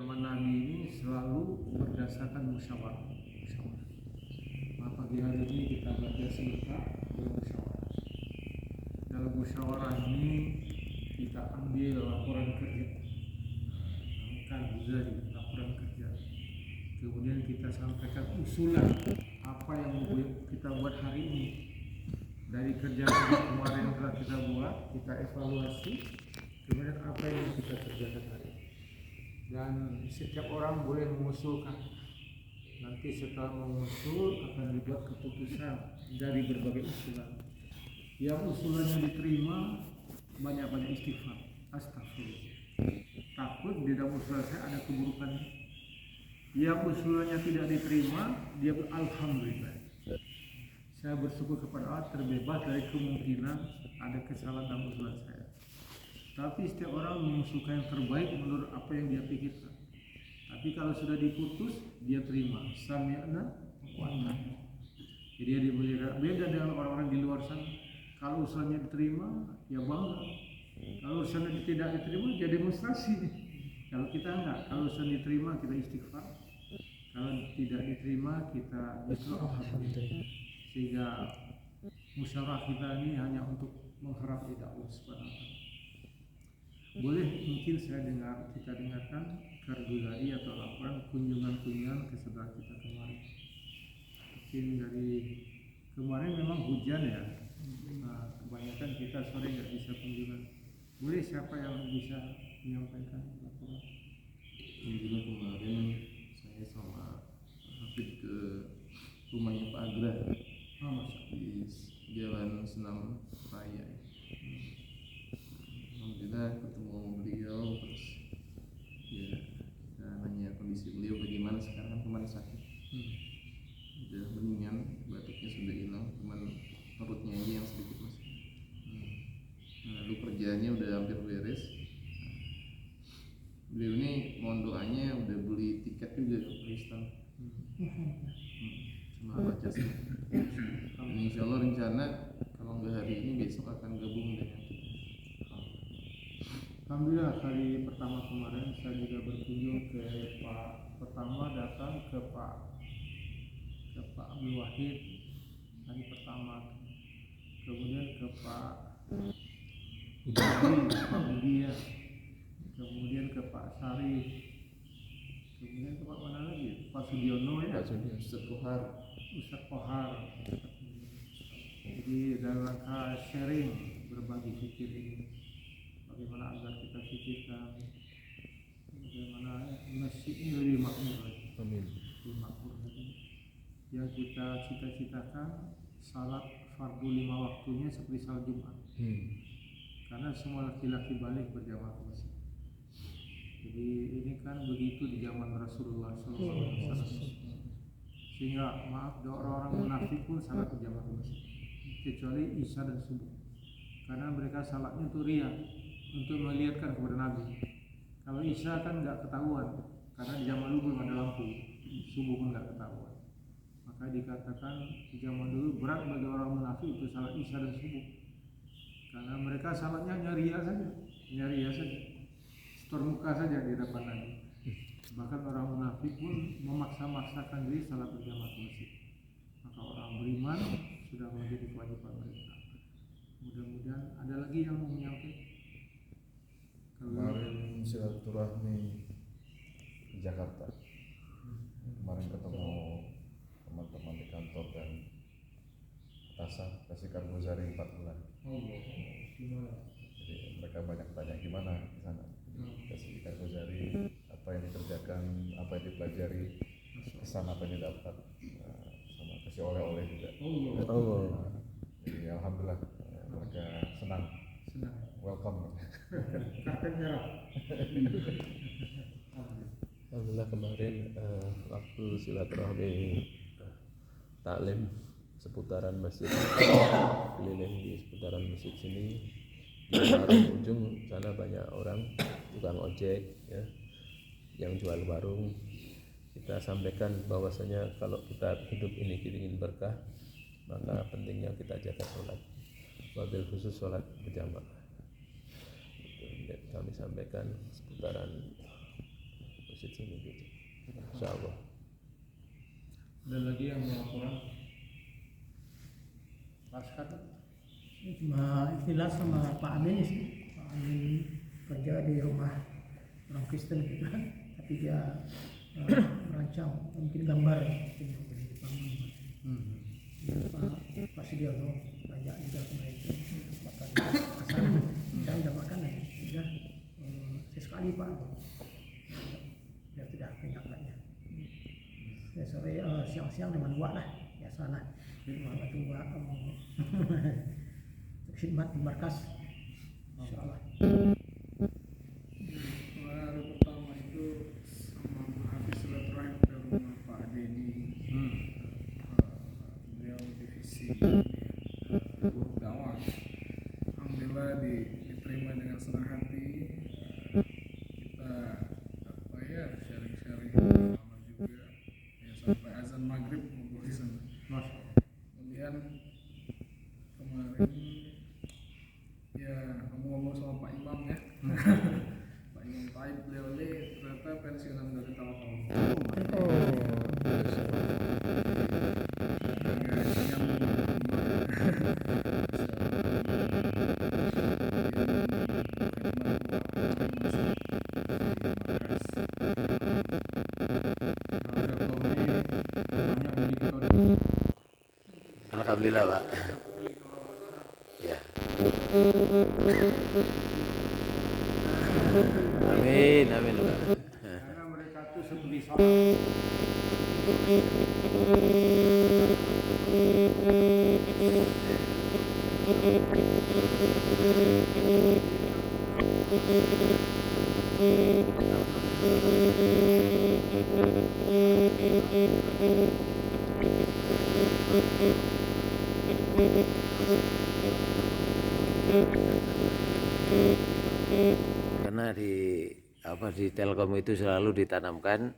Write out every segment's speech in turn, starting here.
zaman Nabi ini selalu berdasarkan musyawarah. Maka pagi hari ini kita belajar sebentar bermusyawarah. Dalam musyawarah ini kita ambil laporan kerja, laporan kerja. Kemudian kita sampaikan usulan apa yang mau kita buat hari ini. Dari kerja kemarin yang telah kita buat, kita evaluasi. Kemudian apa yang kita kerjakan hari ini. Dan setiap orang boleh mengusulkan. Nanti setelah mengusul akan dibuat keputusan dari berbagai usulan. Yang usulannya diterima banyak-banyak istighfar, astagfirullah. Takut di dalam usulan saya ada keburukan. Yang usulannya tidak diterima, dia alhamdulillah. Saya bersyukur kepada Allah terbebas dari kemungkinan ada kesalahan dalam usulan saya. Tapi setiap orang mengusulkan yang terbaik menurut apa yang dia pikirkan. Tapi kalau sudah diputus, dia terima. Sami'na wa ata'na. Jadi dia beda dengan orang-orang di luar sana. Kalau usulannya diterima, ya bangga. Kalau usulannya tidak diterima, dia demonstrasi. Kalau kita enggak, kalau usulan diterima kita istighfar. Kalau tidak diterima kita alhamdulillah. Sehingga musyawarah kita ini hanya untuk mengharap ridha Allah Subhanahu wa taala. Boleh mungkin kita dengarkan kargulari atau laporan kunjungan ke saudara kita kemarin. Mungkin dari kemarin memang hujan ya. Nah, kebanyakan kita sore nggak bisa kunjungan. Boleh siapa yang bisa menyampaikan laporan? Kunjungan kemarin saya sama Hafid ke rumahnya Pak Agra di Jalan Senam Raya. Alhamdulillah ketemu beliau, terus ya kita nanya kondisi beliau bagaimana sekarang, kan kemarin sakit. Udah mendingan, batuknya sudah hilang, cuman perutnya aja yang sedikit masih. Lalu kerjaannya udah hampir beres. Beliau ini mohon doanya, udah beli tiket juga ke Pakistan. Sama baca sih. Insya Allah rencana kalau nggak hari ini besok akan gabung dengan kita. Alhamdulillah hari pertama kemarin saya juga berkunjung ke Pak, pertama datang ke Pak Abdul Wahid hari pertama, kemudian ke Pak Budi ya, kemudian ke Pak Sari, kemudian ke Pak mana lagi? Pak Sudiono ya, Ustaz Kohar. Jadi dalam rangka sharing berbagi fikir ini, bagaimana agar kita pikirkan bagaimana masjid ini lebih makmur lagi. Amin. Lebih makmur lagi. Yang kita cita-citakan salat fardu 5 waktunya seperti salat Jumat. Karena semua laki-laki balik berjamaah ke masjid. Jadi ini kan begitu di zaman Rasulullah SAW. Sehingga maaf, orang-orang munafik pun salat berjamaah ke masjid, kecuali Isya dan subuh. Karena mereka salatnya untuk riya, untuk melihatkan kepada Nabi. Kalau Isya kan nggak ketahuan, karena di zaman dulu belum ada lampu, subuh pun nggak ketahuan. Maka dikatakan di zaman dulu berat bagi orang munafik untuk salat Isya dan subuh, karena mereka salatnya nyariya saja, setor muka saja di depan Nabi. Bahkan orang munafik pun memaksa-maksakan diri salat berjamaah ke masjid. Maka orang beriman sudah menjadi kewajiban mereka. Mudah-mudahan ada lagi yang mau menyampaikan. Kemarin silaturahmi di Jakarta. Kemarin ketemu teman-teman di kantor dan atasan kasih Kargozari 4 bulan. Jadi mereka banyak tanya gimana di sana. Kasih Kargozari apa yang dikerjakan, apa yang dipelajari, kesan apa yang didapat, sama kasih oleh-oleh juga. Jadi alhamdulillah mereka senang. Welcome. Karpet merah. Alhamdulillah kemarin waktu silaturahmi taklim seputaran masjid, keliling di seputaran masjid sini, di warung ujung sana banyak orang tukang ojek ya, yang jual warung. Kita sampaikan bahwasanya kalau kita hidup ini ingin berkah, maka pentingnya kita jaga sholat, wabil khusus sholat berjamaah. Kami sampaikan seputaran masjid sini gitu. Insyaallah. Ada lagi yang mau laporan? Paskat. Cuma istilah sama Pak Amin sih. Pak Amin kerja di rumah orang Kristen gitu kan, tapi dia merancang mungkin gambar mungkin yang di Jepang. Pak Sugiono banyak juga kemarin itu maka asal saya udah makan ya sudah sesekali Pak dia tidak kenyang lagi ya sore siang-siang dengan dua lah biasalah tunggu khidmat di markas insyaallah. Baru pertama itu sama habis silaturahim ke rumah Pak Denny. Beliau divisi dakwah. Alhamdulillah diterima dengan senang hati. Kita apa ya sharing-sharing sama juga ya, sampai azan maghrib ngobrol di sana. Kemudian kemarin ya ngomong-ngomong sama Pak Imam ya. Pak Imam Taib beliau ini ternyata pensiunan dari Telkom. Alhamdulillah, Pak. Ya. Amin, amin, Pak. Karena mereka itu seperti salah. Karena di Telkom itu selalu ditanamkan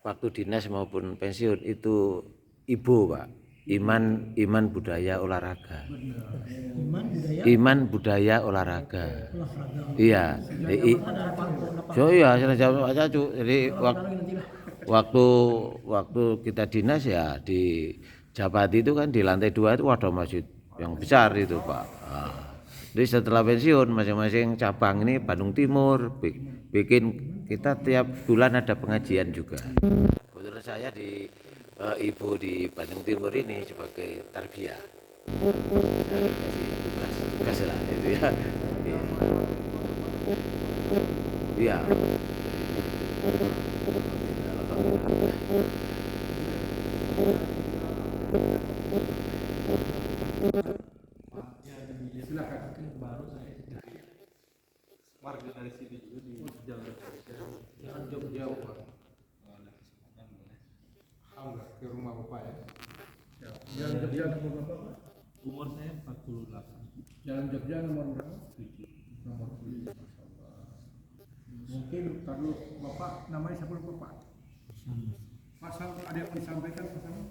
waktu dinas maupun pensiun itu ibu, Pak. Iman budaya olahraga. Iman budaya olahraga. Iya. So iya, jadi waktu kita dinas ya di Japati itu kan di lantai 2 itu ada masjid yang besar itu, Pak. Jadi setelah pensiun masing-masing cabang ini Bandung Timur bikin kita tiap bulan ada pengajian juga. Kebetulan saya di ibu di Bandung Timur ini sebagai tarbiyah. Tugas lah itu ya. Iya. Silakan. Baru saya dari warga dari sini juga di jalan Jangan jauh-jauh, Pak. Alhamdulillah ke rumah Bapak ya. Jalan Jogja nomor berapa, Pak? umur saya 48. Jalan Jogja nomor berapa? 7. Nomor 7. Masyaallah. Mungkin kalau Bapak namanya siapa Bapak? Pasal ada yang disampaikan pasal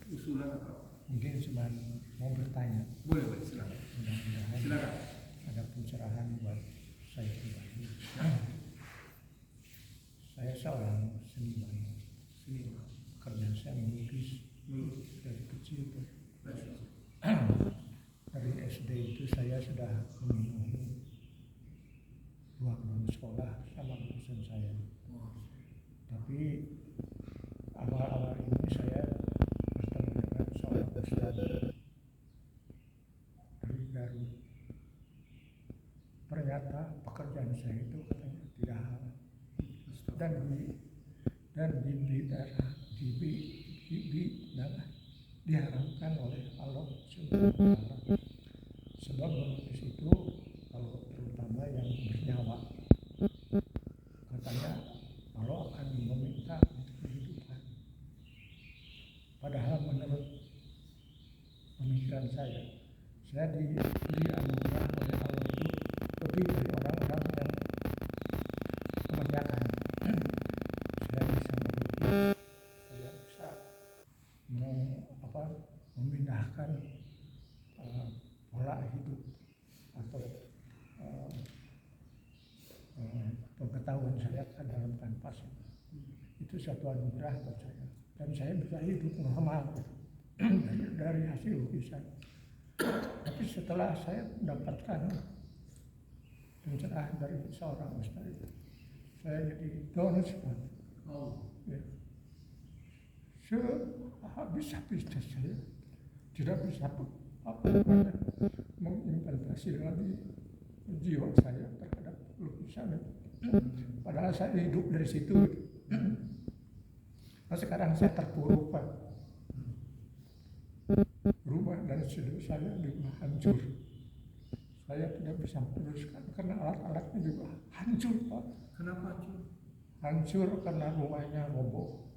usulan atau Mungkin cuma mau bertanya, boleh silakan. mudah-mudahan Silakan. ada pencerahan buat saya pribadi. Saya seorang seniman, pekerjaan saya melukis dari kecil. Dari SD itu saya sudah memenuhi 2 tahun sekolah sama lulusan saya. Tapi awal-awal ini saya bertemu dengan seorang ustaz dari Garut. Ternyata pekerjaan saya itu katanya tidak halal dan diharamkan oleh Allah Subhanahu wa Ta'ala. Sebab melukis itu kalau terutama yang bernyawa, katanya Allah akan meminta untuk kehidupan. Padahal menurut pemikiran saya diberi anugerah oleh Allah itu lebih dari orang-orang yang kebanyakan. Saya bisa melukis, saya bisa memindahkan pola hidup atau pengetahuan saya ke dalam kanvas. itu satu anugerah buat saya, dan saya bisa hidup normal dari hasil lukisan. Tapi setelah saya mendapatkan pencerahan dari seorang ustaz, saya jadi down sekali. Ya. Sehabis-habisnya saya tidak bisa mengimplementasi lagi jiwa saya terhadap lukisan. Padahal saya hidup dari situ. Nah, sekarang saya terpuruk, Pak. Rumah dan studio saya juga hancur. Saya tidak bisa meneruskan karena alat-alatnya juga hancur, Pak. Kenapa hancur? Hancur karena rumahnya roboh.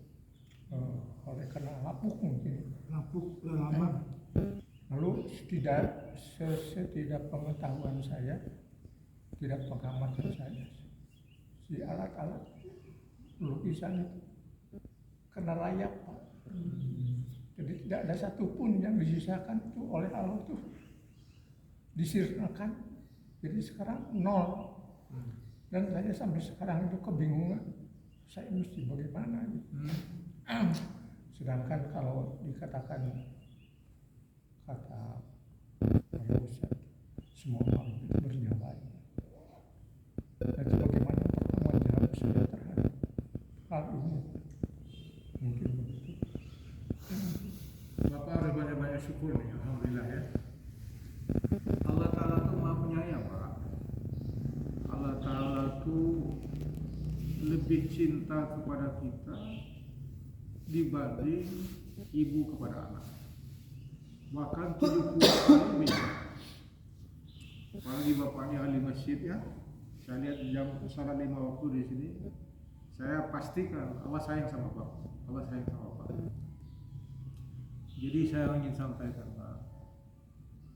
Oleh karena lapuk mungkin. Lapuk lama. Lalu setidak pengetahuan saya, tidak pengamatan saya, si alat-alat lukisan itu kena rayap, Pak. Jadi tidak ada satupun yang disisakan itu oleh Allah itu disirnakan. Jadi sekarang nol. Dan saya sampai sekarang itu kebingungan, saya mesti bagaimana gitu. Sedangkan kalau dikatakan kata Ustaz, semua orang itu bernyawa. Jadi bagaimana pertanggung jawab saya terhadap hal ini? Mungkin begitu. Bapak harus banyak-banyak syukur nih, alhamdulillah ya. Allah Ta'ala itu maha penyayang, Pak. Allah Ta'ala itu lebih cinta kepada kita dibanding ibu kepada anak. Bahkan 70 kali lebih. Apalagi bapaknya ahli masjid ya. Saya lihat jam salat 5 waktu di sini. Saya pastikan Allah sayang sama Bapak. Allah sayang sama Bapak. Jadi saya ingin sampaikan, Pak.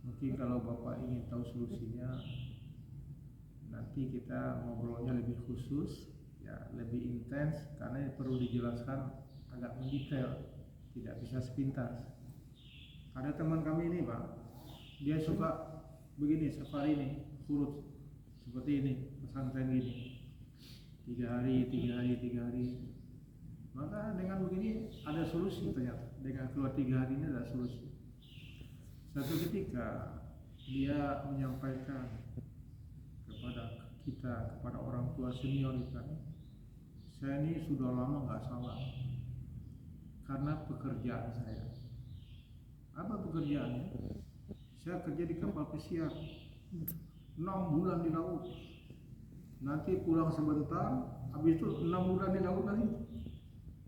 Mungkin kalau Bapak ingin tahu solusinya, nanti kita ngobrolnya lebih khusus, ya lebih intens, karena perlu dijelaskan agak mendetail, tidak bisa sepintas. Ada teman kami ini, Pak, dia suka begini, safari nih, kurut seperti ini, pesantren gini, 3 hari. Maka dengan begini ada solusi ternyata. Dengan keluar 3 hari ini ada solusi. Satu ketika dia menyampaikan kepada kita, kepada orang tua senior kita, saya ini sudah lama nggak salah karena pekerjaan saya. Apa pekerjaannya? Saya kerja di kapal pesiar 6 bulan di laut. Nanti pulang sebentar, habis itu 6 bulan di laut lagi.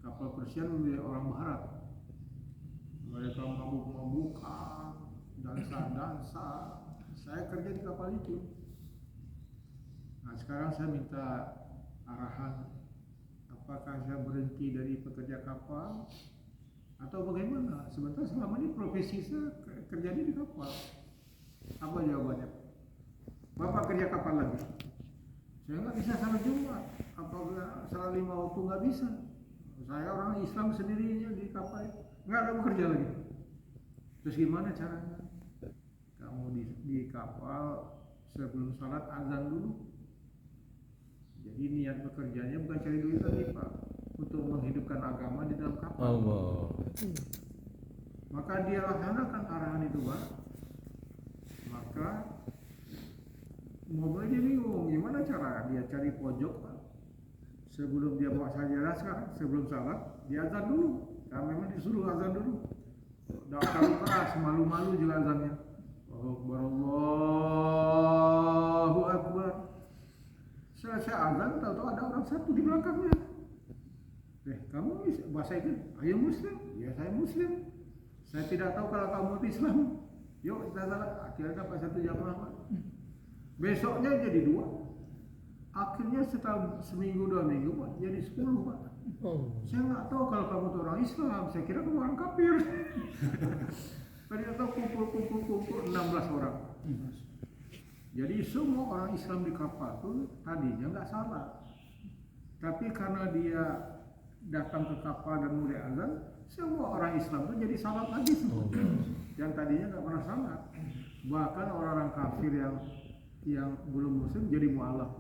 Kapal pesiar milik orang barat. Mereka mabuk-mabukan, dansa-dansa. Saya kerja di kapal itu. Nah, sekarang saya minta arahan, apakah saya berhenti dari pekerja kapal atau bagaimana? Sebentar selama ini profesi saya kerjanya di kapal. Apa jawabannya? Bapak kerja kapal lagi? Saya nggak bisa salat Jumat. Apabila salat 5 waktu nggak bisa. Saya orang Islam sendirinya di kapal, nggak ada bekerja lagi. Terus gimana caranya? Kamu di kapal sebelum salat azan dulu. Jadi niat bekerjanya bukan cari duit lagi, Pak, untuk menghidupkan agama di dalam kapal. Allah. Maka dia laksanakan arahan itu, Pak. Maka mulai dia bingung gimana cara dia cari pojok, Pak. Sebelum dia bawa sajadah sekarang, sebelum salat dia azan dulu. Karena memang disuruh azan dulu. Tahu keras, malu-malu juga azannya. Allahu Akbar. Saya azan, tahu-tahu ada orang satu di belakangnya. Kamu bahasa itu, ayo Muslim? Ya saya Muslim. Saya tidak tahu kalau kamu Islam. Yuk kita salat. Akhirnya dapat satu jamaah, Pak. Besoknya jadi 2. Akhirnya setelah seminggu 2 minggu, Pak, jadi 10, Pak. Saya nggak tahu kalau kamu itu orang Islam. Saya kira kamu orang kafir. Ternyata kumpul 16 orang. Jadi semua orang Islam di kapal itu tadinya nggak salah, tapi karena dia datang ke kapal dan mulai azan, semua orang Islam itu jadi salat lagi semua. Yang tadinya nggak pernah salat. Bahkan orang-orang kafir yang belum Muslim jadi mualaf.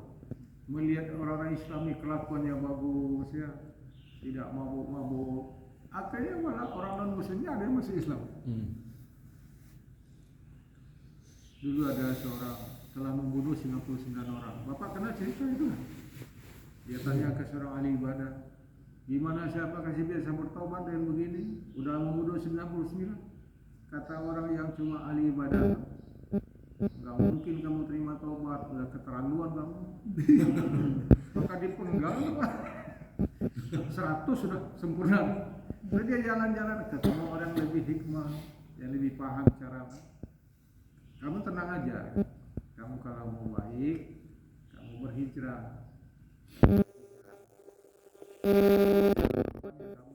Melihat orang-orang Islam ini kelakuannya bagus ya, tidak mabuk-mabuk. Akhirnya malah orang non muslimnya ada yang masuk Islam. Dulu ada seorang telah membunuh 99 orang. Bapak kenal cerita itu kan? Dia tanya ke seorang ahli ibadah, gimana siapa kasih biasa bertobat dengan begini? Udah membunuh 99. Kata orang yang cuma ahli ibadah, nggak mungkin kamu terima taubat, udah keterlaluan kamu. Maka dipenggal, 100 sudah sempurna. Lalu dia jalan-jalan ketemu orang yang lebih hikmah, yang lebih paham cara. Kamu tenang aja, kamu kalau mau baik, kamu berhijrah. Kamu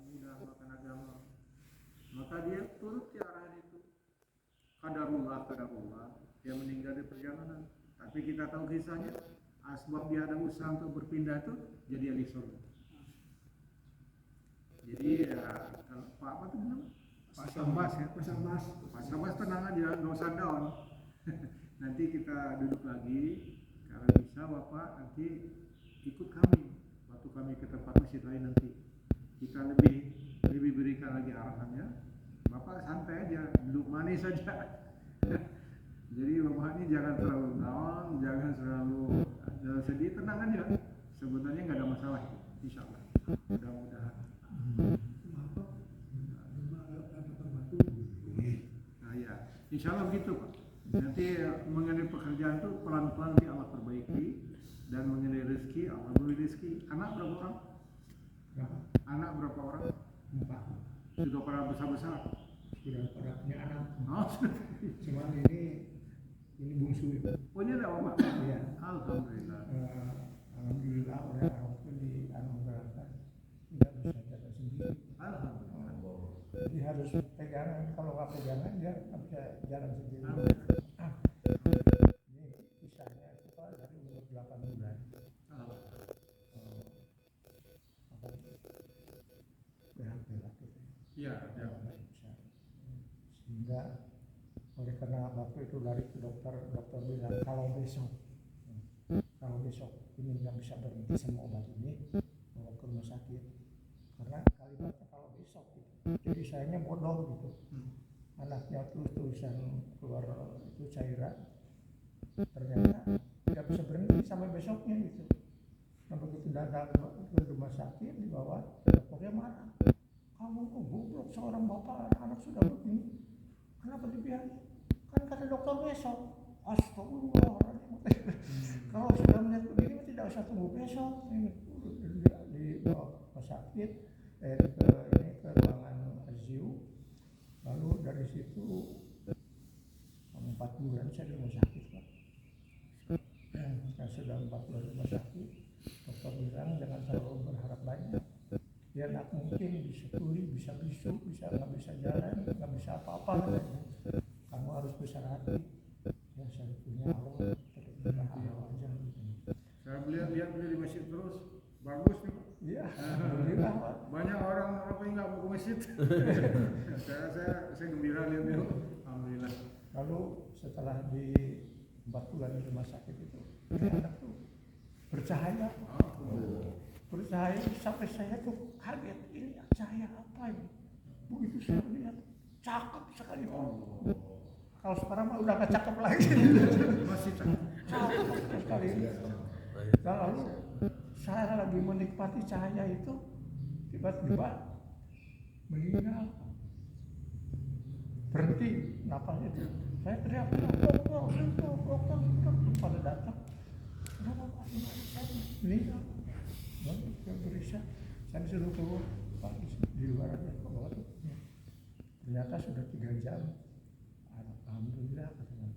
mudah makan agama, maka dia turut ke arahan itu. Qadarullah, dia meninggal di perjalanan. Tapi kita tahu kisahnya, asbab dia ada usaha untuk berpindah itu jadi ahli surga. Jadi ya, kalau Pak apa tuh bilang? Pak Sambas ya, Pak Sambas tenang aja, nggak usah down. Nanti kita duduk lagi, kalau bisa Bapak nanti ikut kami. Waktu kami ke tempat masjid lain nanti kita lebih berikan lagi arahannya. Bapak santai aja, duduk manis saja. Jadi Bapak ini jangan terlalu down, jangan selalu sedih, tenang aja. Sebenarnya nggak ada masalah, insya Allah. Mudah-mudahan. Nah ya, insya Allah begitu Pak. Nanti mengenai pekerjaan itu pelan-pelan nanti Allah perbaiki, dan mengenai rezeki Allah beri rezeki. Anak berapa orang? Anak berapa orang? 4. Sudah pada besar-besar. Sudah pada punya anak. Oh, Cuman ini bungsu. oh ini ada apa? Iya. Alhamdulillah. Alhamdulillah oleh Allah pun dianugerahkan tidak bisa jaga sendiri. Alhamdulillah. Jadi harus pegangan. Kalau nggak pegangan dia nggak bisa jalan sendiri. Ini kisahnya itu Pak dari umur 8 bulan. Berak-berak gitu. Iya, ya. Sehingga oleh karena waktu itu lari ke dokter bilang kalau besok ini nggak bisa berhenti sama obat ini, bawa ke rumah sakit. Karena kalimatnya kalau besok gitu. Jadi sayanya bodoh gitu. Anaknya tulisan keluar itu cairan, ternyata tidak bisa berhenti sampai besoknya gitu. Nah begitu datang ke rumah sakit dibawa, dokternya marah. Kamu kok goblok, seorang bapak anak sudah begini, kenapa dibiarin? Kan kata dokter besok. Astagfirullahaladzim. Kalau sudah melihat begini tidak usah tunggu besok. Ini dibawa ke rumah sakit, ke ruangan ICU. Lalu dari situ 4 bulan saya di rumah sakit Pak. Saya sudah 4 bulan di rumah sakit. Dokter bilang jangan terlalu berharap banyak. Ya nak mungkin bisa tuli, bisa bisu, nggak bisa jalan, nggak bisa apa-apa. Kamu harus besar hati. Ya saya punya Allah, terima Allah aja. Saya lihat beliau di masjid terus, bagus nih Pak. Iya, alhamdulillah Pak. Banyak orang yang nggak mau ke masjid. saya gembira lihat beliau. Alhamdulillah. Lalu setelah di 4 bulan di rumah sakit itu, anak tuh bercahaya. Bercahaya sampai saya tuh kaget, ini cahaya apa ini? Begitu saya lihat, cakep sekali. Kalau sekarang mah udah gak cakep lagi. Masih cakep. Cakep sekali. Dan lalu saya lagi menikmati cahaya itu, tiba-tiba meninggal. Berhenti napasnya dia. Saya teriak, dokter, pada datang. Kenapa Pak? Saya meninggal. Saya berisah, saya disuruh keluar Pak di luar aja ke bawah tuh. Ternyata sudah 3 jam. Alhamdulillah katanya.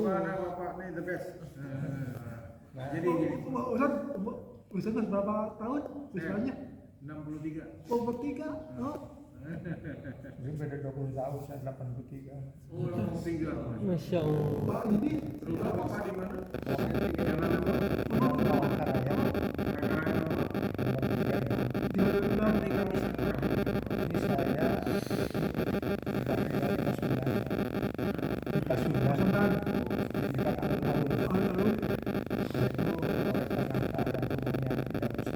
Gimana Bapak nih the best? Jadi gini, Ustaz berapa tahun usianya? 63. Oh, bertiga. Oh. Ini beda 20 tahun, saya 83. Oh, 83. Masya Allah. Pak ini Rumah Bapak di mana? Di jalan apa? Palangkaraya, Karena di mana? ini kami ini saya di Pasundan, di Pasundan, di Pasundan, itu oleh karena keadaan tubuhnya tidak bisa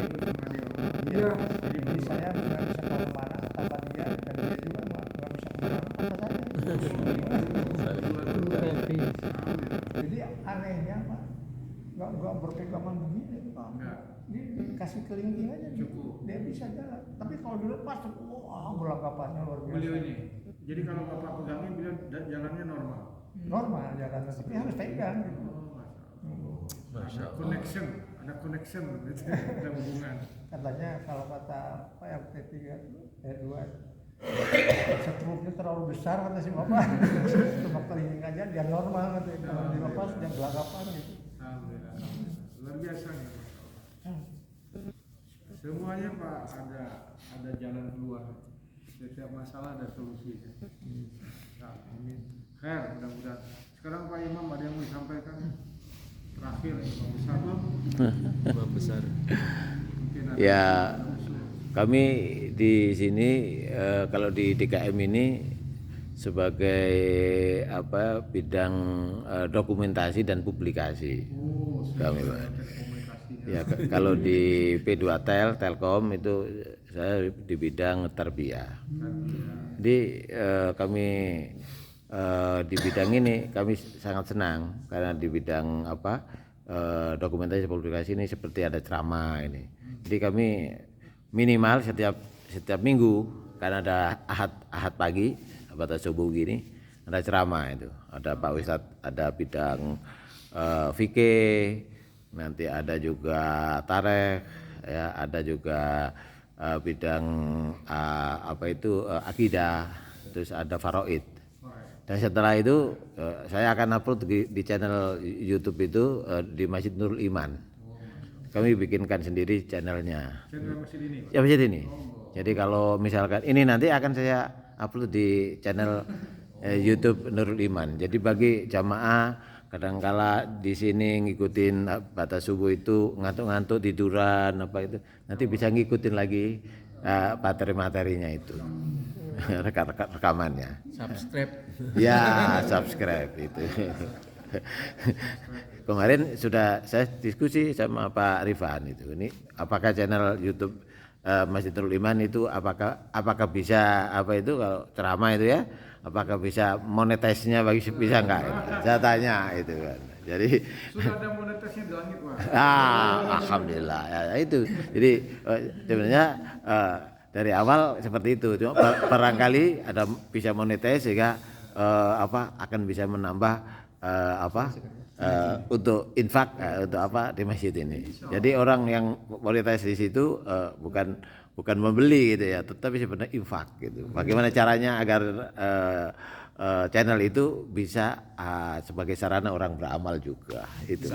digunakan lagi. Iya. Jadi saya nggak bisa kemana-mana tanpa dia, dan dia juga nggak bisa kemana-mana tanpa saya. Jadi anehnya Pak, nggak berpegangan begini Pak. Enggak. Dia dikasih kelingking aja, Cukup. dia bisa jalan. Tapi kalau dilepas, wah gelagapannya luar biasa. beliau ini. Jadi kalau Bapak pegangin beliau jalannya normal. Normal jalannya, tapi harus pegang. Gitu. Oh, Masya ada Allah. connection gitu, ada hubungan. Katanya kalau kata apa yang T3 T2 setruknya terlalu besar kata si Bapak. Cuma kelingking aja dia normal katanya. Kalau dilepas dia gelagapan gitu. Alhamdulillah. Luar biasa nih. Semuanya Pak ada jalan keluar. Setiap masalah ada solusinya. Nah, amin. Khair, mudah-mudahan. Sekarang Pak Imam ada yang mau disampaikan terakhir Imam besar. Imam besar. Mungkin ada Ya, usul. kami di sini kalau di DKM ini sebagai bidang dokumentasi dan publikasi. Oh, Kami, sudah Pak. ada komunikasinya. Ya, kalau di P2 Telkom itu saya di bidang tarbiyah. Jadi kami di bidang ini kami sangat senang karena di bidang dokumentasi publikasi ini seperti ada ceramah ini. Jadi kami minimal setiap minggu karena ada ahad pagi pada subuh gini ada ceramah itu. Ada Pak Ustadz, ada bidang fikih, nanti ada juga tarikh, ya, ada juga bidang akidah, terus ada faraid. Dan setelah itu saya akan upload di channel YouTube itu di Masjid Nurul Iman. Kami bikinkan sendiri channelnya. Channel masjid ini. Ya masjid ini. Jadi kalau misalkan ini nanti akan saya upload di channel YouTube Nurul Iman. Jadi bagi jamaah kadangkala di sini ngikutin batas subuh itu ngantuk-ngantuk tiduran itu nanti bisa ngikutin lagi materi-materinya itu. Rekamannya. Subscribe. Ya, subscribe itu. Kemarin sudah saya diskusi sama Pak Rifan itu. Ini apakah channel YouTube Masjid Nurul Iman itu apakah bisa kalau ceramah itu ya? Apakah bisa monetize-nya bisa enggak? Saya tanya itu kan. Jadi Sudah ada monetisnya di langit, Pak. alhamdulillah ya, itu. Jadi sebenarnya dari awal seperti itu. Cuma barangkali ada bisa monetize sehingga akan bisa menambah untuk infak untuk di masjid ini. Jadi orang yang monetize di situ bukan membeli gitu ya, tetapi sebenarnya infak gitu. Bagaimana caranya agar channel itu bisa sebagai sarana orang beramal juga itu.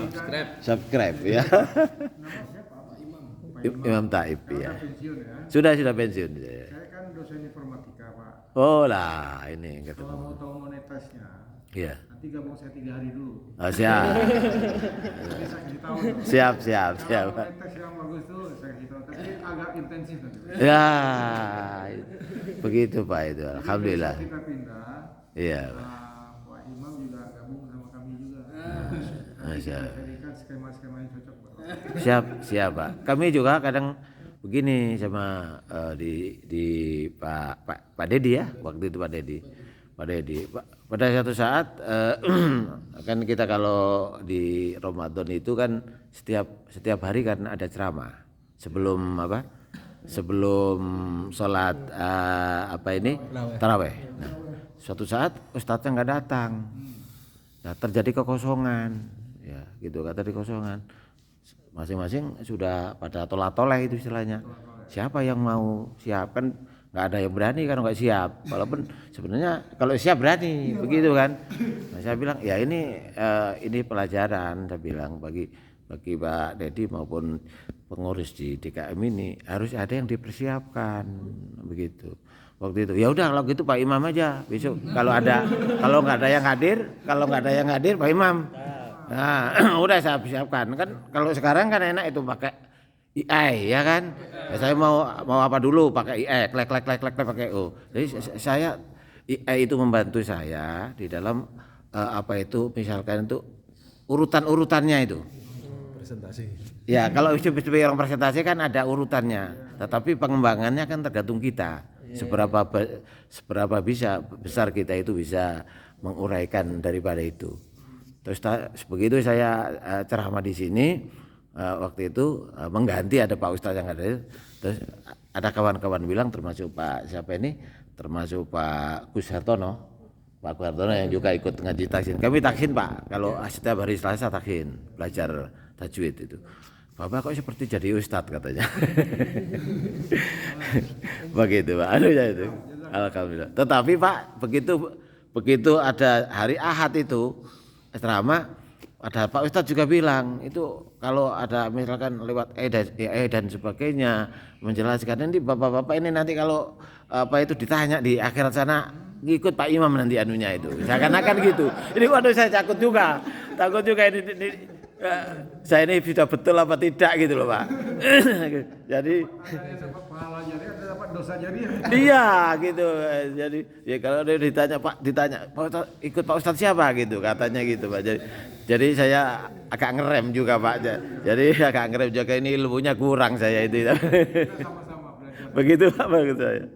Subscribe ya. Nama siapa? Pak Imam. Pak Imam Taib ya. Pensiun ya. Sudah pensiun. Saya kan dosen informatika, Pak. Oh lah ini Kalau ketemu. mau tahu monetisnya, Iya. nanti gabung saya 3 hari dulu. Oh, siap. Nanti saya kasih tahu. tuh. Siap. Kalau monetis yang bagus tuh saya kasih tahu. Tapi agak intensif nanti. Ya, begitu Pak itu. Alhamdulillah. Jadi kita pindah. Iya. Pak Imam juga gabung sama kami juga. Masya Allah. Jadikan skema-skema yang cocok, Pak. Siap Pak. Kami juga kadang begini sama di Pak Dedi ya, waktu itu Pak Dedi. Pada satu saat kan kita kalau di Ramadan itu kan setiap hari kan ada ceramah sebelum sholat taraweh. Nah, suatu saat ustadznya nggak datang, nah terjadi kekosongan, ya gitu kata di kosongan. masing-masing sudah pada tolak-toleh itu istilahnya. Siapa yang mau siap, kan nggak ada yang berani kan nggak siap. Walaupun sebenarnya kalau siap berani begitu kan. Nah, saya bilang ya ini pelajaran, saya bilang bagi Pak Dedi maupun pengurus di DKM ini harus ada yang dipersiapkan begitu. Waktu itu ya udah kalau gitu Pak Imam aja besok kalau nggak ada yang hadir Pak Imam. Nah, udah saya siapkan kan. Kalau sekarang kan enak itu pakai AI ya kan. Ya, saya mau apa dulu pakai AI, klek pakai O. Jadi saya AI itu membantu saya di dalam apa itu misalkan itu urutannya itu. Presentasi. Ya kalau seperti orang presentasi kan ada urutannya, tetapi pengembangannya kan tergantung kita. Seberapa besar kita itu bisa menguraikan daripada itu. Terus begitu saya ceramah di sini waktu itu mengganti ada Pak Ustadz yang ada. Terus ada kawan-kawan bilang termasuk Pak siapa ini, termasuk Pak Gus Hartono yang juga ikut ngaji taksin. Kami taksin Pak, kalau setiap hari Selasa taksin belajar tajwid itu. Bapak kok seperti jadi ustadz katanya. Begitu Pak, itu. Alhamdulillah. Tetapi Pak begitu ada hari Ahad itu ceramah, ada Pak Ustadz juga bilang itu kalau ada misalkan lewat dan sebagainya menjelaskan nanti bapak-bapak ini nanti kalau apa itu ditanya di akhirat sana ngikut Pak Imam nanti anunya itu. Seakan-akan gitu. Ini waduh saya takut juga ini saya ini sudah betul apa tidak gitu loh Pak. Jadi dapat pahala jari ada dapat dosa jari. Iya gitu. Jadi ya kalau dia ditanya Pak Ustadz, ikut Pak Ustadz siapa gitu katanya gitu Pak. Jadi saya agak ngerem juga Pak. Jadi agak ngerem juga ini ilmunya kurang saya itu. Sama-sama belajar. Begitu Pak maksud saya.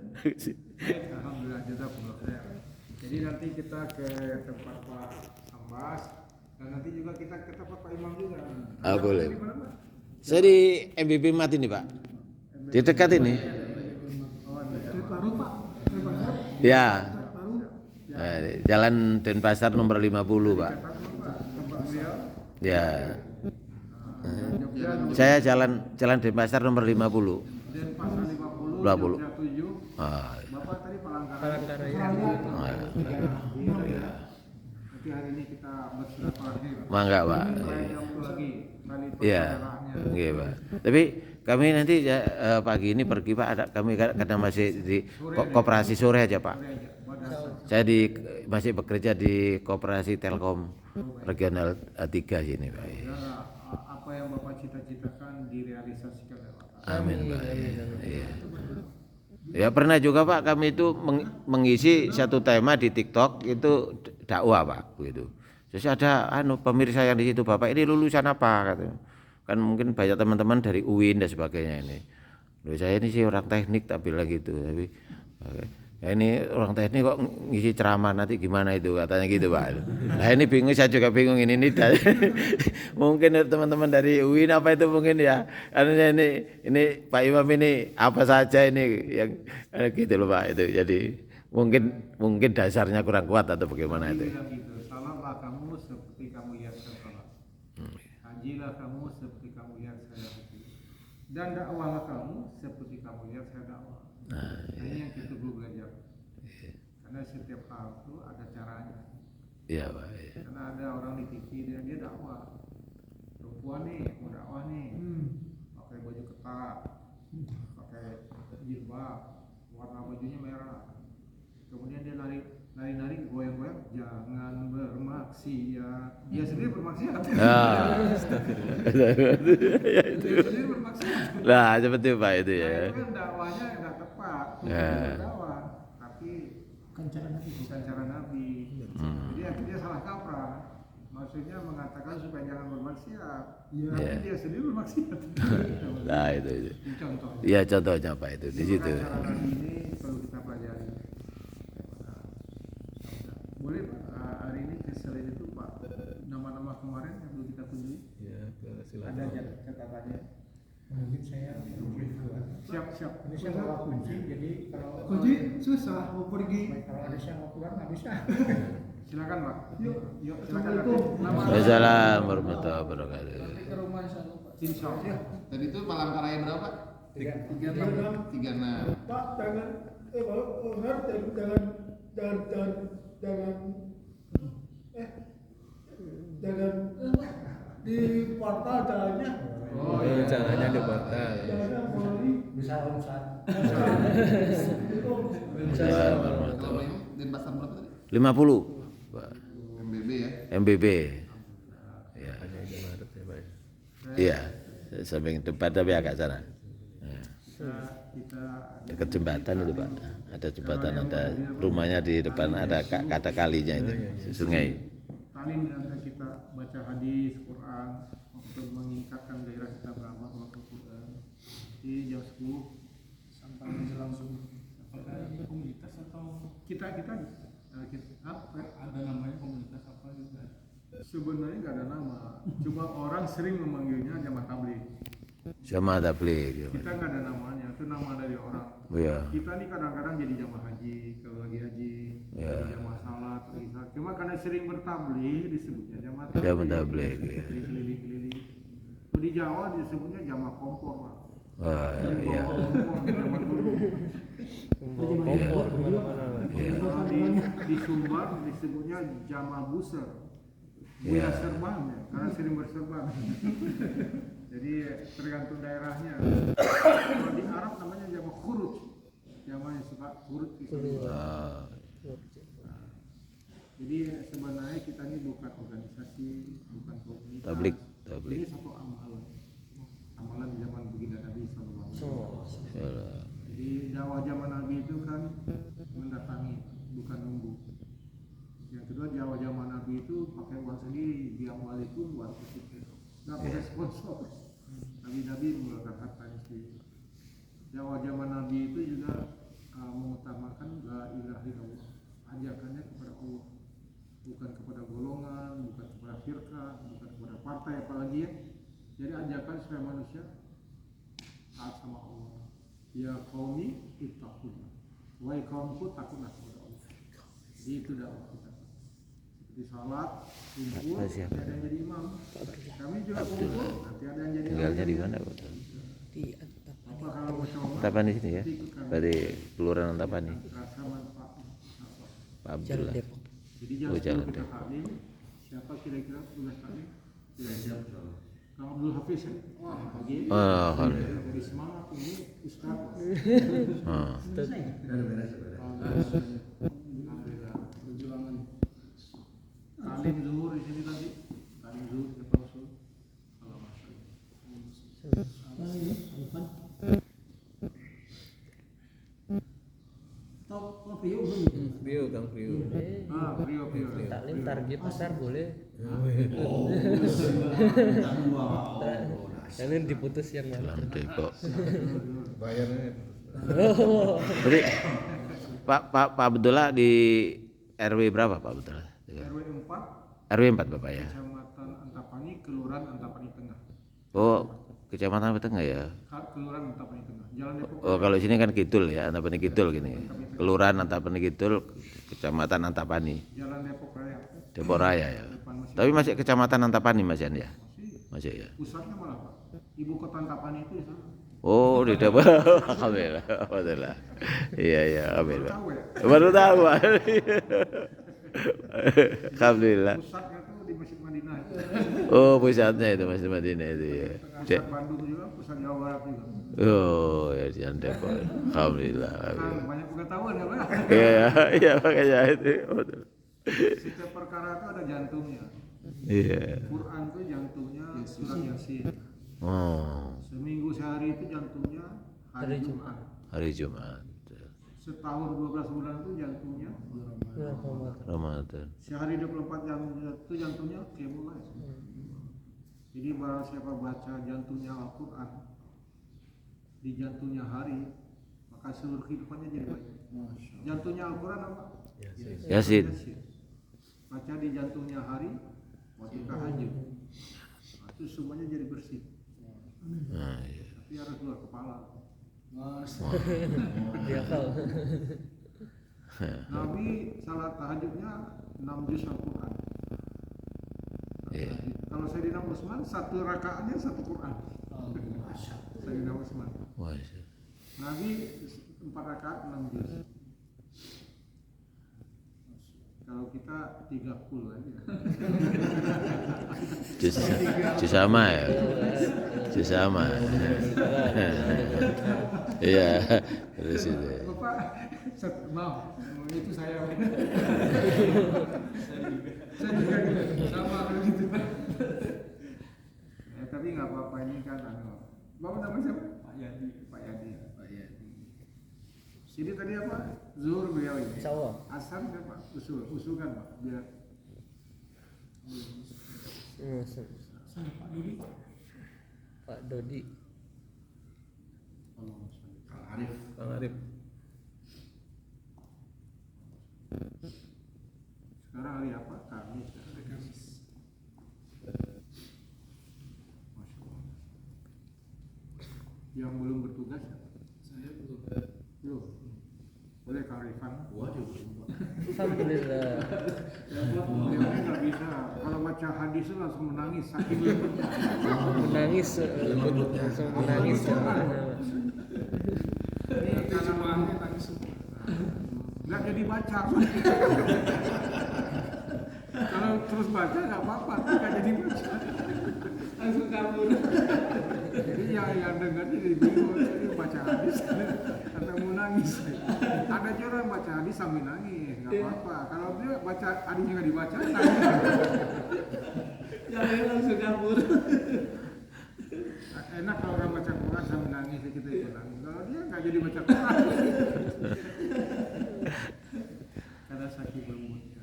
Alhamdulillah jazakumullah khair. Jadi nanti kita ke tempat Pak Ambas dan nanti juga kita ke tempat Pak Imam juga. Boleh. Saya di MBP Mati nih Pak. Di dekat ini. Ya. Jalan Denpasar nomor 50 Pak. Ya. Saya jalan Denpasar nomor 50. Denpasar 50. 20. 7. Bapak tadi Palangkaraya. Nanti hari ini kita bersilaturahim. Mangga Pak. Lagi kali Iya. Iya Pak. Tapi kami nanti pagi ini pergi Pak, kami kadang masih di koperasi sore aja Pak. Saya masih bekerja di koperasi Telkom regional 3 sini Pak. Apa yang Bapak cita-citakan direalisasikan ya Pak. Amin Pak. Iya. Ya pernah juga Pak kami itu mengisi satu tema di TikTok itu dakwah Pak gitu. Terus ada pemirsa yang di situ, Bapak ini lulusan apa katanya. Kan mungkin banyak teman-teman dari UIN dan sebagainya ini. Loh, saya ini sih orang teknik tak bilang gitu, tapi ya ini orang teknik kok ngisi ceramah nanti gimana itu katanya gitu Pak. Nah ini bingung, saya juga bingung ini mungkin teman-teman dari UIN apa itu mungkin ya. Karena ini Pak Imam ini apa saja ini yang gitu loh Pak itu. Jadi mungkin dasarnya kurang kuat atau bagaimana itu. Salatlah kamu seperti kamu lihat saya salat. Hajilah kamu seperti kamu lihat saya haji. Dan dakwahlah kamu seperti kamu lihat saya dakwah. Ini yang kita perlu belajar. Karena setiap hal itu ada caranya. Iya Pak. Karena ada orang di TV dia dakwah. Perempuan nih mau dakwah nih, pakai baju ketat, pakai jilbab, warna bajunya merah. Kemudian dia nari goyang-goyang, jangan bermaksiat. Dia sendiri bermaksiat. Dia sendiri bermaksiat. Lah seperti Pak itu ya. Itu kan dakwahnya nggak tepat. Dakwah, tapi bukan cara Nabi. Jadi akhirnya salah kaprah. Maksudnya mengatakan supaya jangan bermaksiat. Tapi dia sendiri bermaksiat. Nah itu. Contoh. Iya contohnya Pak itu di situ. Cara Nabi ini perlu kita pelajari. Boleh Pak, hari ini selain itu Pak, nama-nama kemarin yang perlu kita tuju. Ya, Ada catatannya. Mungkin saya Siap. ini saya bawa kunci, jadi kalau Kunci susah mau pergi. kalau ada yang mau keluar nggak bisa. Silakan Pak. Yuk silakan. Assalamualaikum. Nama Waalaikumsalam warahmatullahi wabarakatuh. ke rumah sana Pak. Insya Allah. Tadi itu Palangkaraya berapa? 36. 36. Pak, jangan jangan di portal jalannya. Oh Caranya di portal. Jalannya melalui Bisa urusan. Kalau yang Denpasar berapa tadi? 50 Pak. MBB ya. MBB. Ya. Hanya di Maret ya Pak. Iya, samping depan tapi agak sana. Kita Dekat jembatan itu Pak. Ada jembatan, ada rumahnya di depan, ada kata kalinya itu, sungai. talim dengan kita baca hadis, Quran untuk meningkatkan gairah kita beramal waktu Quran. Di jam 10 sampai menjelang subuh. Apakah komunitas atau kita apa? ada namanya komunitas apa juga? Sebenarnya nggak ada nama, cuma orang sering memanggilnya jamaah tabligh. Jamaah tabligh. Kita nggak ada namanya, itu nama dari orang. Oh, iya. Kita nih kadang-kadang jadi jamaah haji, kalau lagi haji, Iya. jadi jamaah salat, lagi salat. Cuma karena sering bertabligh disebutnya jamaah Jamaah tabligh, iya. Jadi keliling-keliling. Di Jawa disebutnya jamaah kompor, Pak. Wah, iya. Kompor zaman dulu. Kompor kemana-mana Pak. Iya. Kalau di Sumbar disebutnya jamaah buser. Iya. Buya serban ya, karena sering berserban. Jadi tergantung daerahnya. Kalau di Arab namanya jamaah khurut. Jamaah yang suka khurut itu. Ah, Jadi sebenarnya kita ini bukan organisasi, bukan komunitas. Tabligh, tabligh. Ini satu amalan. Amalan di zaman baginda Nabi SAW. salah. Jadi dakwah zaman Nabi itu kan mendatangi, bukan nunggu. Yang kedua dakwah zaman Nabi itu pakai uang sendiri, dia walaupun uang kecil, nggak pakai sponsor. Nabi mengeluarkan hartanya sendiri. Dakwah zaman Nabi itu juga mengutamakan la ilaha illallah, ajakannya kepada Allah, bukan kepada golongan, bukan kepada firqah, bukan kepada partai apalagi ya. Jadi ajakan supaya manusia taat sama Allah. Ya qaumi ittaqun. Wahai kaumku takutlah kepada Allah. Jadi itu dakwah kita. Seperti salat, kumpul, Apa siapa? ada yang jadi imam. Kami juga kumpul, nanti ada yang jadi Tinggalnya di imam. mana Pak? Apa kalau mau coba? Antapani sini ya. ikut kami. Dari Kelurahan Antapani. Rasa manfaat. Pak Abdullah. Jadi Oh, jangan jalan kita Depok. taklim. Siapa kira-kira tugas taklim? Siap. Kang Abdul Hafiz ya? Wah, pagi. Oh, alhamdulillah. Jadi semangat ini Ustaz. Ah. Alhamdulillah. Perjuangan. Talim zuhur di sini tadi. Talim zuhur siapa usul? Kalau masalah. View Kang view. Prio. Taklim target pasar boleh. Jangan diputus yang mana. Jalan Depok. Bayarnya Jadi Pak Abdullah di RW berapa Pak Abdullah? RW 4, RW 4 Bapak ya. Kecamatan Antapani, Kelurahan Antapani Tengah. Oh, Kecamatan apa Tengah ya? Kelurahan Antapani Tengah. Jalan Depok. Oh, kalau sini kan Kidul ya, Antapani Kidul gini. Kelurahan Antapani Kidul, Kecamatan Antapani, Jalan Depok Raya. Depok Raya ya. Depan masjid. Tapi masih Kecamatan Antapani Mas Yan ya? Masih ya. Pusatnya malah Pak. Ibu kota Antapani itu di sana. Oh, di Depok. Alhamdulillah. Alhamdulillah. Iya, alhamdulillah. Tahu ya? Baru tahu. Alhamdulillah. Pusatnya tuh di Masjid Madinah. Oh, pusatnya itu Masjid Madinah itu ya. Pusat Bandung juga, pusat Jawa Barat juga. Oh, ya di Depok. Alhamdulillah. Kan banyak pengetahuan ya Pak. Iya, makanya itu. Setiap perkara itu ada jantungnya. Iya. Quran itu jantungnya surat Yasin. Oh, Seminggu sehari itu jantungnya hari Jumat. hari Jumat. Setahun 12 bulan itu jantungnya Ramadan. sehari 24 jam itu jantungnya Qiyamul Lail. Jadi barang siapa baca jantungnya Al-Quran di jantungnya hari, maka seluruh kehidupannya jadi baik. Jantungnya Al-Quran apa? Yasin. Baca di jantungnya hari waktu tahajud. Nah, itu semuanya jadi bersih. Nah, iya. Tapi harus luar kepala. Dihafal. Nabi salat tahajudnya 6 juz Al-Quran. Iya. Kalau Sayyidina Utsman satu rakaatnya satu Quran. Sayyidina Utsman. Masya. Nabi 4 rakaat 6 juz. Kalau kita 30 aja. Juz sama ya. Juz sama. Iya, terus itu. Bapak, maaf, itu saya. Saya juga gitu, sama begitu. Tapi nggak apa-apa, ini kan Bapak nama siapa? Pak Yadi. Pak Yadi. Sini tadi apa? Zuhur beliau ini. Insyaallah. Asar siapa? Usul kan Pak, biar Pak Dodi. Bang Arif. sekarang hari apa? Kamis. Masya Allah. Yang belum bertugas ya? Saya belum. Belum. Boleh Kang Rifan? Alhamdulillah. Beliau ini nggak bisa. Kalau baca hadis itu langsung menangis. Saking lembutnya. Menangis, langsung menangis. Ini Terjemahannya tadi semua. nggak jadi baca. Kalau terus baca nggak apa-apa, nggak jadi baca. Langsung kabur. Jadi yang dengar jadi bingung, jadi baca hadis atau mau nangis. Ada juga yang baca hadis sambil nangis, nggak apa-apa. Kalau dia baca hadisnya nggak dibaca, nangis. Jangan langsung kabur. Enak kalau orang baca Quran sambil nangis, kita ikut nangis. Kalau dia nggak jadi baca Quran. Karena saking lembutnya.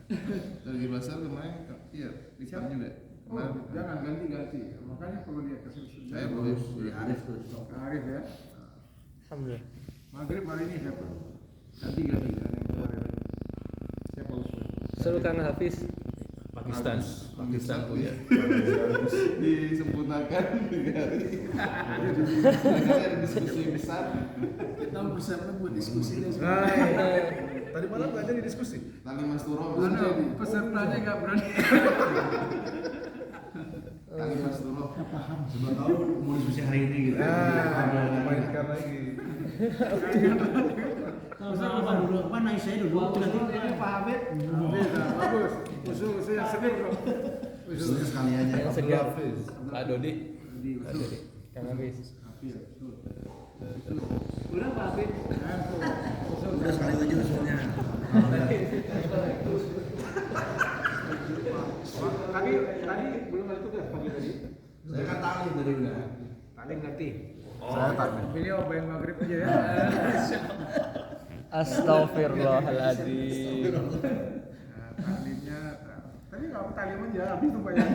Dari besar kemarin, iya, Rifan juga. Oh, jangan ganti-ganti. Makanya perlu dia kasih. Saya boleh Arif tuh. Arif ya. Alhamdulillah. Maghrib hari ini siapa? Ganti-ganti kan yang kemarin. Siapa usul? Suruh Kang Hafiz. Pakistan punya. disempurnakan ada diskusi besar. Kita mempersiapkan buat diskusi ini. Tadi malam nggak jadi diskusi. Tali Mas Turo bisa Mana jadi. pesertanya nggak berani. Tali Mas Turo. Siapa tahu mau diskusi hari ini gitu. Mainkan lagi. Kalau apa dulu apa naik saya dulu nanti Pak Habib. Bagus. Usul yang seger kok. Usulnya sekali aja. Yang segar. Pak Dodi. Pak Dodi. Kang Hafiz. Udah Pak Habib. Udah sekali aja usulnya. Tadi belum ada tugas pagi tadi. Saya kan talim tadi udah. Talim ngerti. Saya talim. Beliau bayang maghrib aja ya. Astagfirullahaladzim. Talimnya tadi nggak talim aja, habis tuh bayang.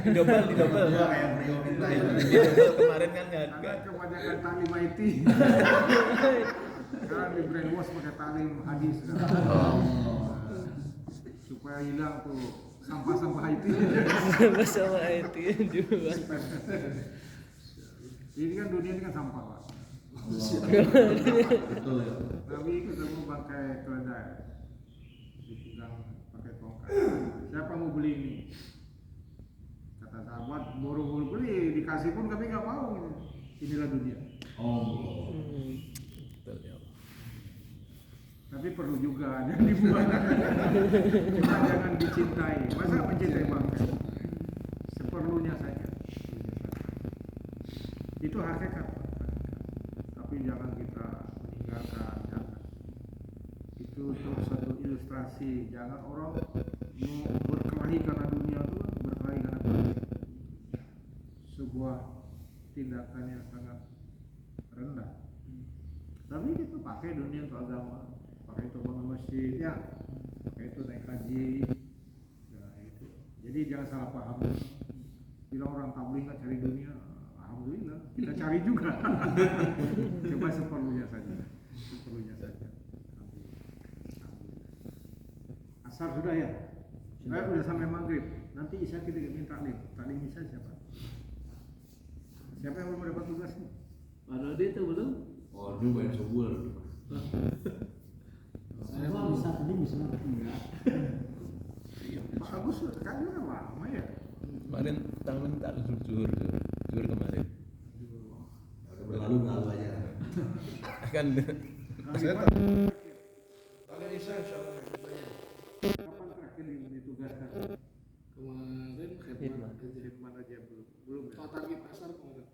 Didobel. Kayak beliau minta itu. Didobel kemarin kan nggak. Karena kebanyakan talim IT. Sekarang di brainwash pakai talim hadis. Supaya hilang tuh sampah-sampah IT. Bersama IT juga. Ini kan dunia ini kan sampah Pak. Betul ya. Nabi ketemu bangkai keledai, dipegang pakai tongkat. Siapa mau beli ini? Kata sahabat, buru-buru beli, dikasih pun kami nggak mau. Inilah dunia. Oh. Tapi perlu juga ada dibuat. Cuma jangan dicintai. Masa mencintai bangkai? Seperlunya saja. Itu hakikat. Tapi jangan kita meninggalkan. Jangan. Itu untuk satu ilustrasi. Jangan orang mau berkelahi karena dunia itu berkelahi karena dunia. Sebuah tindakan yang sangat rendah. Tapi kita pakai dunia untuk agama. Pakai itu bangun masjid, ya. Pakai itu naik haji. Nah, itu. Jadi jangan salah paham. Bila orang tabligh nggak cari dunia, alhamdulillah kita cari juga. Coba seperlunya saja. Asar sudah ya? Saya udah sampai maghrib. Nanti isya kita minta taklim. Taklim isya siapa? Siapa yang belum dapat tugas nih? Pak Dodi itu belum? Waduh, banyak subur. Saya belum. Bisa tadi bisa enggak. Pak Agus kayaknya udah lama ya. Kemarin Tangan tak jujur kemarin. Berlalu aja. Kan Saya tak Kapan terakhir ini ditugaskan? Kemarin khidmat Khidmat aja belum ya? Tagi pasar kemarin.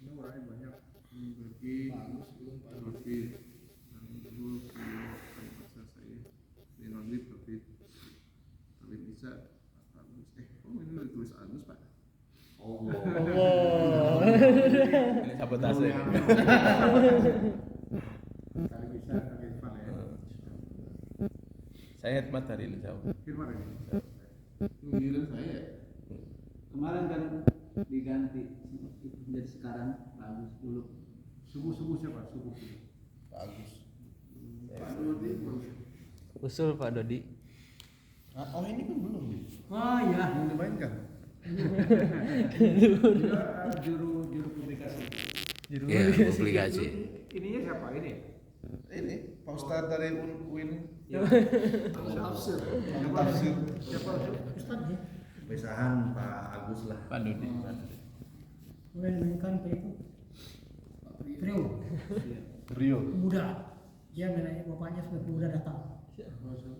Ini orangnya banyak. Berarti Bagus belum Pak. tapi dulu pasar saya di Nonlip tapi bisa Agus ini udah tulis Agus Pak. ini sabotase. Kali bisa kali Irfan ya. Saya khidmat hari ini jauh. Firman ini. Nungguin saya. Kemarin kan diganti jadi sekarang bagus dulu. Subuh siapa? Subuh. bagus. Pak Dodi Usul Pak Dodi. Oh ini kan belum nih. Oh iya. Belum dimainkan. Juru publikasi. Ya, publikasi. Ininya siapa ini? Ini Pak Ustadz dari UIN. Tafsir. Tafsir. Siapa? Ustaz ya. Pesahan Pak Agus lah. Pak Dodi. Kemudian mainkan Pak itu. Trio. Rio. Muda. Dia menanya bapaknya sudah muda datang. Pak Dodi.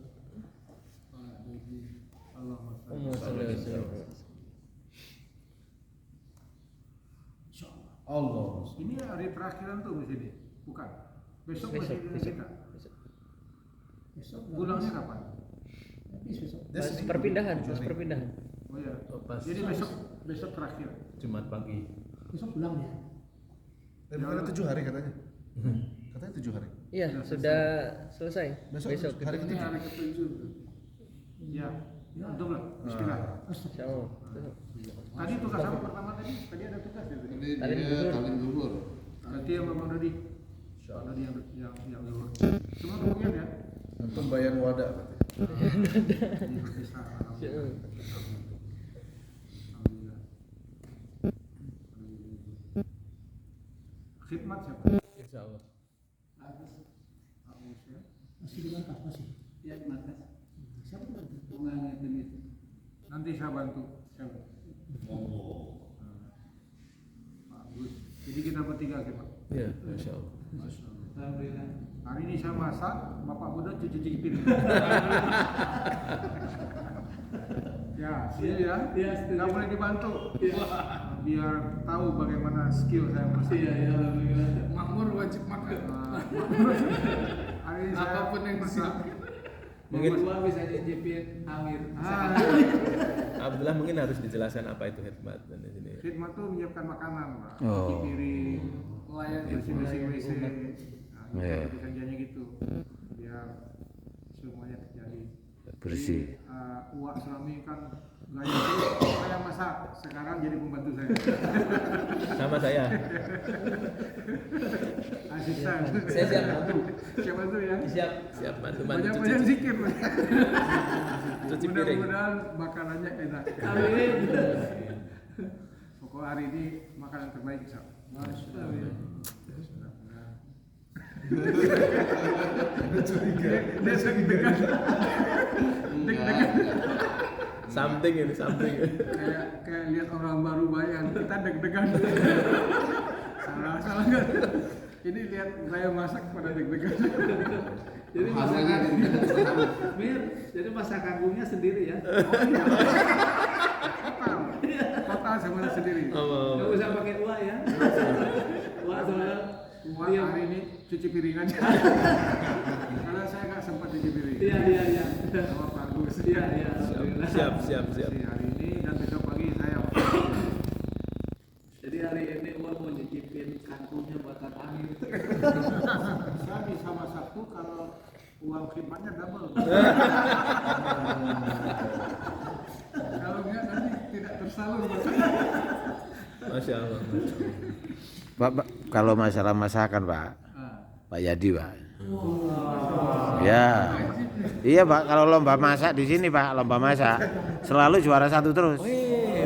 Allah. Ini hari terakhiran tuh di sini. Bukan. Besok masih di kita. Besok Pulangnya kapan? habis besok. Perpindahan. Oh ya. Pas Jadi besok terakhir. Jumat pagi. Besok pulang dia. Bukannya 7 hari katanya. Katanya 7 hari. Iya, sudah selesai. Besok hari Ini ketiga. hari ketujuh. Ya. Untung lah. Bismillah. Insyaallah. Tadi tugas apa pertama tadi? Tadi ada tugas ya? Ini dia talim gugur. Berarti yang Bang Dodi. Pak Dodi yang dulu. Semua kemudian ya. Pembayan wadah katanya. Bisa. Alhamdulillah. Khidmat siapa? Insyaallah. Agus ya. Masih di markas masih. Ya, markas. Siapa nanti? Hubungannya begitu. Nanti saya bantu. Siapa? Oh. Pak Agus. Jadi kita bertiga khidmat. Ya, insyaallah. Alhamdulillah. Hari ini saya masak, Bapak Buddha cuci piring. Ya, setuju ya? Iya, setuju. Nggak boleh dibantu. Iya. Biar tahu bagaimana skill saya masak. Iya, alhamdulillah. Makmur wajib makan. Hari ini saya Apapun yang masak. disiapkan. Mungkin gua bisa nyicipin Amir. Abdullah mungkin harus dijelaskan apa itu khidmat dan di sini. Khidmat tuh menyiapkan makanan, Pak. Oh. Cuci piring, Pelayan bersih-bersih WC. Nah, Iya. kerjanya gitu. Biar semuanya terjadi. Bersih. Jadi, Uwak suami kan gaya itu saya masak, sekarang jadi pembantu saya. Sama saya. Asisten. Saya siap bantu. Siap bantu ya. Siap bantu Banyak-banyak cuci zikir. cuci piring. Mudah-mudahan makanannya enak. Amin. Pokok hari ini makanan terbaik, Sal. Masya Allah. Dia sakit degan. Deg-degan. Something ini something. Kayak lihat orang baru bayan, kita deg-degan. Salah nggak? Ini lihat saya masak pada deg-degan. Jadi masakan Mir, jadi masak kanggungnya sendiri ya. Total sama sendiri. Enggak usah pakai uang ya. Uang soalnya Uang hari ini cuci piring aja. Karena saya nggak sempat cuci piring. Iya. Sama Pak Agus. Iya, alhamdulillah. Siap. Jadi hari ini dan besok pagi saya. Jadi hari ini uang mau nyicipin kangkungnya buatan Amir. Saya bisa masak tuh kalau uang khidmatnya double. Kalau enggak nanti tidak tersalur masak. Masya Allah. Pak, kalau masalah masakan Pak, Pak Yadi Pak. Ya, iya Pak. Kalau lomba masak di sini Pak, lomba masak selalu juara 1 terus.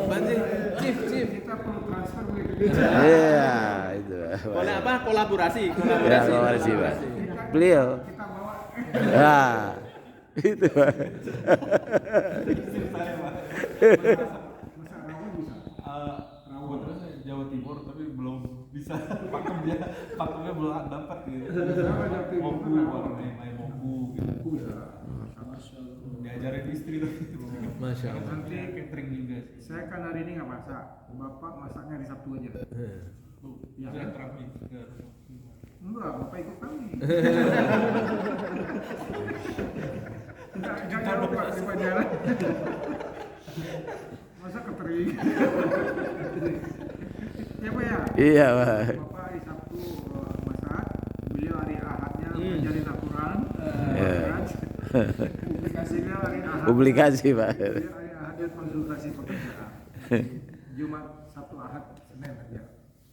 Banjir. Chief. Kita perlu transfer begitu. Iya, itu. Kolaborasi. Ya, kolaborasi Pak. Beliau. Kita bawa. Ya, Itu Pak. Masa rawon bisa? Rawon Jawa Timur tapi belum bisa pakemnya belum dapat gitu. Sama Jawa Timur Moku, rawon. main moku gitu. Aku bisa. Diajarin istri tuh. Masya Allah. Nanti Catering juga sih. saya kan hari ini nggak masak. Bapak masaknya di Sabtu aja. Ya kan? Terapi. Enggak, Bapak ikut kami. Enggak jauh Pak, di jalan. Masa ketering. Ya Pak ya? Iya Pak. Bapak hari Sabtu masak, beliau hari Ahadnya ngajarin Al-Quran. Publikasinya hari Ahad. Publikasi Pak. Beliau hari Ahad dia konsultasi pekerjaan. Jumat, Sabtu, Ahad, Senin aja.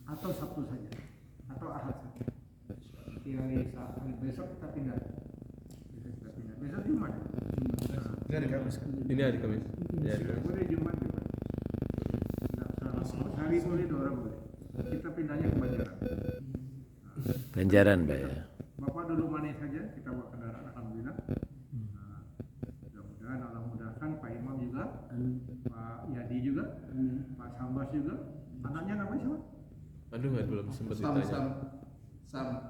Atau Sabtu saja. Atau Ahad saja. Nanti hari besok kita pindah. Besok Jumat. Ini hari Kamis kan? Ini hari Kamis. Ini hari Kamis. Boleh Jumat juga. Tidak salah. Hari boleh, 2 orang boleh. Kita pindahnya ke Banjaran. Banjaran Pak ya. Bapak duduk manis saja, kita bawa kendaraan alhamdulillah. Mudah-mudahan Allah mudahkan Pak Imam juga, Pak Yadi juga, Pak Sambas juga. Anaknya namanya siapa? Aduh, belum sempat Sam. Sam.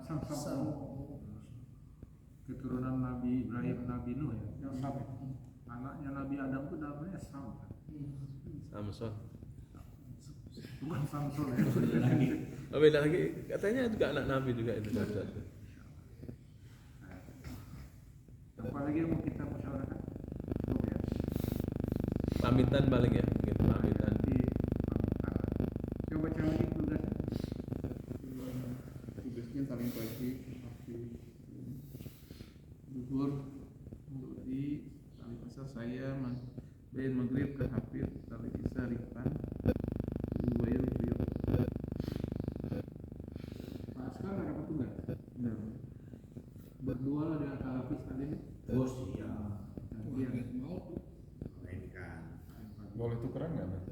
Keturunan Nabi Ibrahim, Nabi Nuh ya. Yang Sam. Anaknya Nabi Adam itu namanya Sam. Samson. Bukan Samson ya. Oh, beda lagi. Katanya juga anak Nabi juga itu satu. Apalagi yang mau kita musyawarahkan? Cukup ya. Pamitan paling ya, mungkin pamitan. Di coba baca lagi tugasnya. Tugasnya saling bagi waktu duhur untuk di kali pasar saya bayin maghrib ke hafid kali isya rifan bayar beliau. Pak Askar ada dapat tugas? Berdua lah dengan Kak Hafiz tadi. Oh siap. Iya. Ini kan. Boleh tukeran nggak Mas?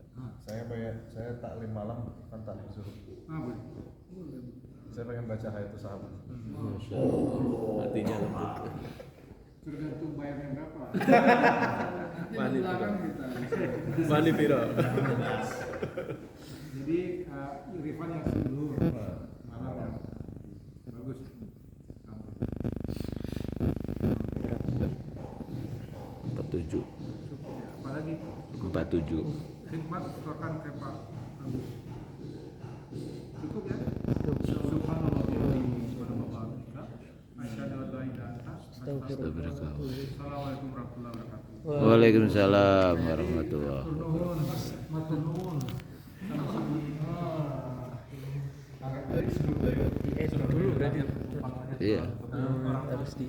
Saya taklim malam kan taklim suruh. Boleh. Saya pengen baca Hayatus Sahabat. Masya Allah. Artinya lembut. Tergantung bayarnya berapa. Mani Larang piro. kita. Mani piro. Jadi Irfan yang dulu malam ya. Bagus. 47. Apalagi 47. khidmat setorkan ke Pak Agus. Cukup ya? Subhanallah wa bihamdihi asyhadu an la ilaha illa anta astaghfiruka wa atubu ilaik. Assalamualaikum warahmatullahi wabarakatuh. Waalaikumsalam warahmatullahi. Matur nuwun. Dulu berarti. Iya. Harus di